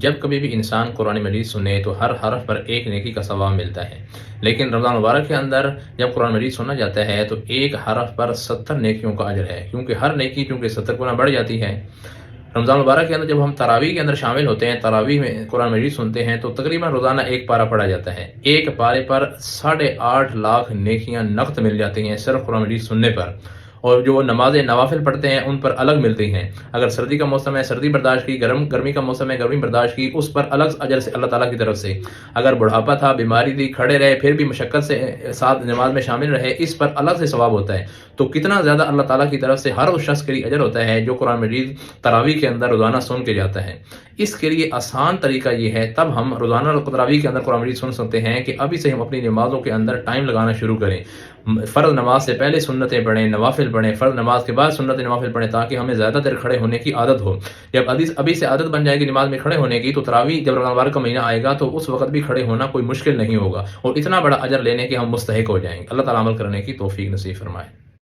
جب کبھی بھی انسان قرآن مجید سنے تو ہر حرف پر ایک نیکی کا ثواب ملتا ہے، لیکن رمضان مبارک کے اندر جب قرآن مجید سنا جاتا ہے تو ایک حرف پر 70 نیکیوں کا اجر ہے، کیونکہ ہر نیکی 70 گنا بڑھ جاتی ہے۔ رمضان مبارک کے اندر جب ہم تراویح کے اندر شامل ہوتے ہیں، تراویح میں قرآن مجید سنتے ہیں تو تقریباً روزانہ ایک پارہ پڑھا جاتا ہے۔ ایک پارے پر 8.5 لاکھ نیکیاں نقد مل جاتی ہیں صرف قرآن مجید سننے پر، اور جو نماز نوافل پڑھتے ہیں ان پر الگ ملتی ہیں۔ اگر سردی کا موسم ہے سردی برداشت کی، گرمی کا موسم ہے گرمی برداشت کی، اس پر الگ اجر سے اللہ تعالیٰ کی طرف سے۔ اگر بڑھاپا تھا، بیماری تھی، کھڑے رہے پھر بھی مشقت سے ساتھ نماز میں شامل رہے، اس پر الگ سے ثواب ہوتا ہے۔ تو کتنا زیادہ اللہ تعالیٰ کی طرف سے ہر اس شخص کے لیے اجر ہوتا ہے جو قرآن مجید تراویح کے اندر روزانہ سن کے جاتا ہے۔ اس کے لیے آسان طریقہ یہ ہے، تب ہم روزانہ تراویح کے اندر قرآن مجید سن سکتے ہیں کہ ابھی سے ہم اپنی نمازوں کے اندر ٹائم لگانا شروع کریں۔ فرض نماز سے پہلے سنتیں پڑھیں، نوافل پڑھیں، فرض نماز کے بعد سنت نوافل پڑھیں، تاکہ ہمیں زیادہ دیر کھڑے ہونے کی عادت ہو۔ جب ابھی سے عادت بن جائے گی نماز میں کھڑے ہونے کی، تو تراویح جب رمضان مبارک کا مہینہ آئے گا تو اس وقت بھی کھڑے ہونا کوئی مشکل نہیں ہوگا، اور اتنا بڑا اجر لینے کے ہم مستحق ہو جائیں گے۔ اللہ تعالیٰ عمل کرنے کی توفیق نصیب فرمائے۔